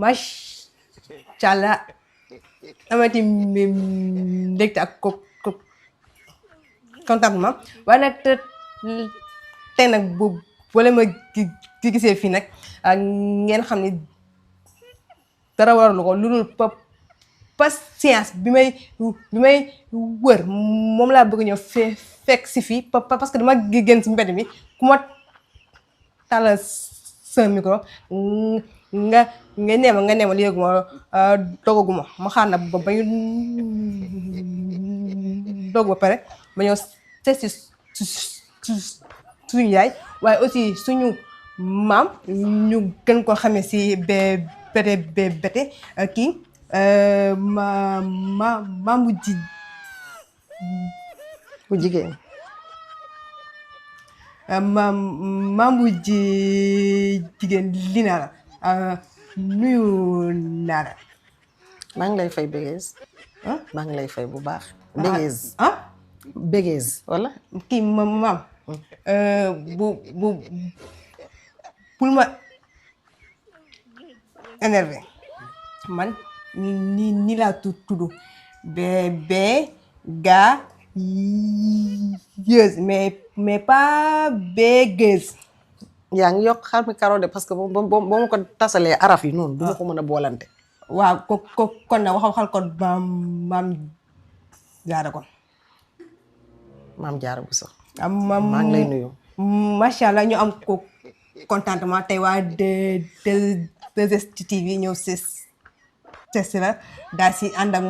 macha allah amati mbégte ak contentement waaye nag tey nag wala ma gisee fii nag ngeen xam ni dara waralu ko lu dul patience bi may wër moom laa bëgg ñëw fekk si fii parce que dama génn si mbedd mi ku ma tàllal sa micro nga neema léegi ma dogaguma ma xaar na ba ñu dog ba pare ma ñëw seet si suñu yaay waaye aussi suñu maam ñu gën ko xamee si bete kii maam bu jigéen maam bu jigéen li naa la nuyu naa la. maa ngi lay fay bégees. maa ngi lay fay bu baax. bégees bégees wala. kii maam bul ma énervé man ni laa tudd bébé gaa yeuse mais pas bégeuse. yaa ngi yokk xar mi karo de parce que boo ma ko tasalee araf yi noonu. du ma ko mën a boolante. waaw kon nag waxal ko maam jaara kon. maam jaara bu sax. maa ngi lay nuyu. macha allah ñu am ko contentement tey waa 2STV ñëw si la daal si ànd ak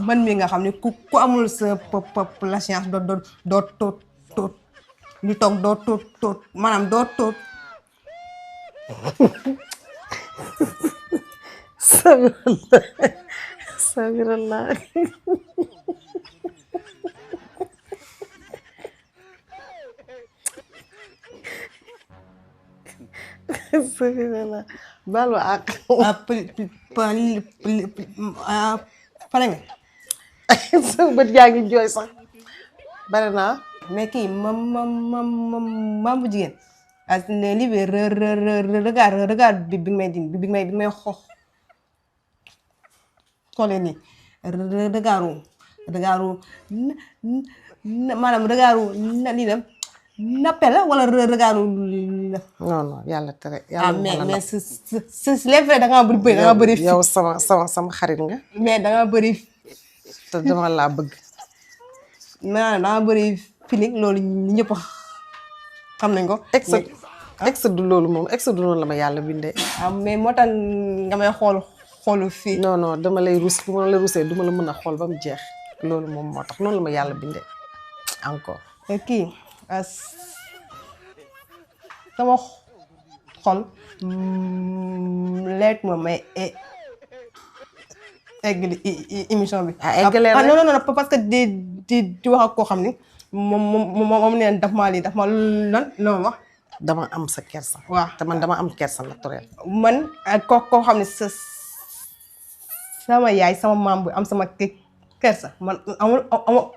man mi nga xam ne ku amul sa patience doo toog ñu toog doo toog maanaam doo toog. sabirallah sabirallah baal ma ak pare nga sa bët yaa ngi jooy sax bare naa mais kii maam bu jigéen ak li bi regard bi may di bi may xoolee nii regardu maanaam regardu lii la nappe la wala regardu non yàlla tere yàlla mais c'est vrai da ngaa bëri da ngaa bëri yow sama xarit nga mais da ngaa bëri te dama laa bëgg maanaam da ngaa bëri feeling loolu ñëpp xam nañ ko ex du loolu moom ex du noonu la ma yàlla bindee mais moo tax nga may xoolu fii non dama lay rus bu ma la rusee duma la mën a xool ba mu jeex loolu moom moo tax noonu la ma yàlla bindee encore kii sama xol leet ma may eggali émission bi eggalee non parce que di wax ak koo xam ni moom neen daf maa lii daf ma lan wax dama am sa kersa waaw te man dama am kersa naturel man koo xam ne sama yaay sama maam bu am sama kersa man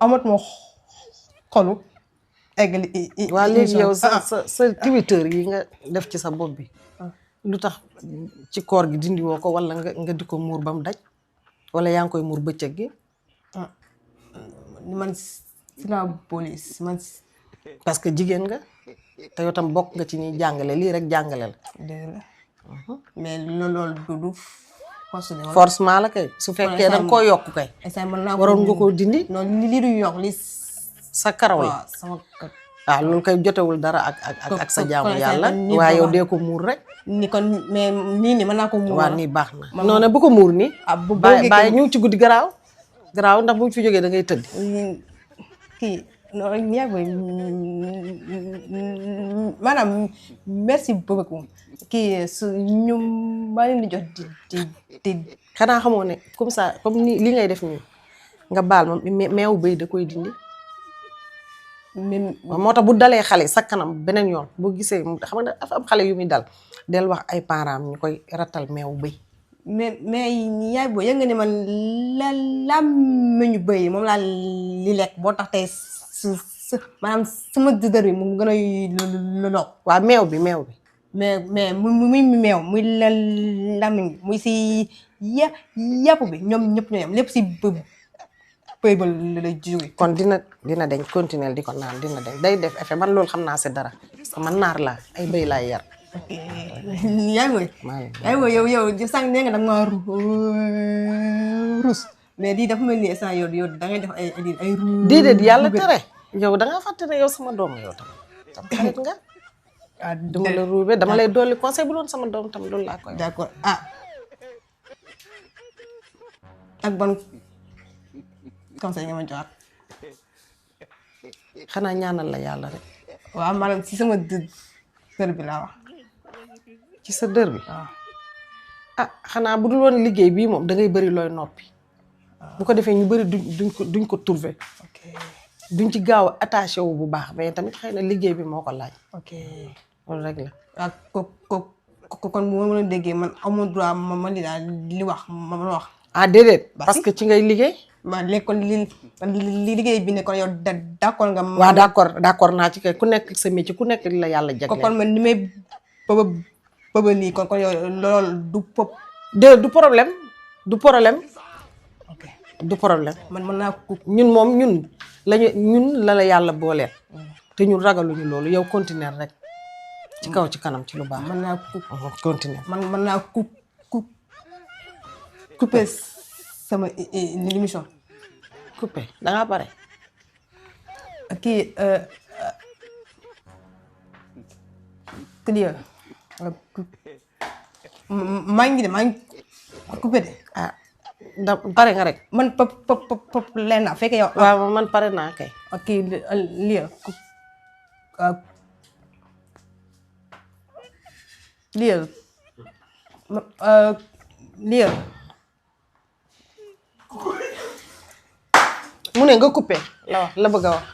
amatuma xolu eggali waa léegi yow sa Twitter yi nga def ci sa bopp bi lu tax ci koor gi dindi woo ko wala nga di ko muur ba mu daj wala yaa ngi koy muur bëccëg gi man si la police man parce que jigéen nga te yow tam bokk nga ci ñuy jàngale lii rek jàngale la dëgg la mais loolu du forcément la kay su fekkee danga koo yokk kay waroon nga koo dindi non lii du yokk li sa karaw la waaw loolu kay jotewul dara ak sa jaamu yàlla waaye yow dee ko muur rek ni kon mais nii mën naa ko muur waaw nii baax na non bu ko muur nii bàyyi ñu ci guddi garaaw ndax bu fi jógee da ngay tëdd kii non ñaag boy maanaam merci beaucoup kii su ñu maa leen di jox di xanaa xamoo ne comme ça comme ni li ngay def nii nga baal ma meew bëy da koy dindi moo tax bu dalee xale sa kanam beneen yoon boo gisee xam nga dafa am xale yu muy dal del wax ay parents ñu koy ratal meew bëy mais yaay booy yëg nga ne man la meñu bëy moom laa li lekk boo tax tey maanaam sama dër bi mu gën a loo waa meew bi mais muy meew muy lamiñ bi muy si yàpp bi ñoom ñëpp ñoo yem lépp si pëy ba la jóge kon dina dañ continuer di ko naan dina dañ day def effet man loolu xam naa si dara parce que man naar laa ay bëy laay yar. yaa ngi yow sànq nee nga dama ruus mais di dafa mel ni instant yow da ngay def ay déedéet yàlla tere yow da nga fàtte ne yow sama doom yow tam xarit nga. dama la ruube dama lay dolli conseil bu doon sama doom tam loolu laa koy. d'accord ak ban conseil nga ma joxaat. xanaa ñaanal la yàlla rek. waaw maanaam si sama dër bi laa wax. ci sa dër bi. waaw xanaa bu dul woon liggéey bii moom da ngay bëri looy noppi. bu ko defee ñu bëri duñ ko trouver. duñ ci gaaw a attaché wu bu baax mais tamit xëy na liggéey bi moo ko laaj. ok loolu rek la. waaw kon bu ma mën a déggee man amoo droit ma li daal li wax ma wax. déedéet. parce que ci ngay liggéey. waaw léegi kon li liggéey bi ne kon yow d'accord nga. waaw d'accord naa ci kay ku nekk sa métier ku nekk la yàlla jagleel. kon man ni may bëba nii kon yow loolu du problème du problème. ok du problème. man mën naa ko. ñun la yàlla booleel. te ñun ragaluñu loolu yow continuer rek. ci kaw ci kanam ci lu baax. mën naa continuer. mën naa couper sama émission. couper da ngaa pare. kii clear maa ngi coupé de. pare nga rek. man leen naa fekk yow. waaw man pare naa kay. ok lii mu ne nga coupé la bëgg a wax.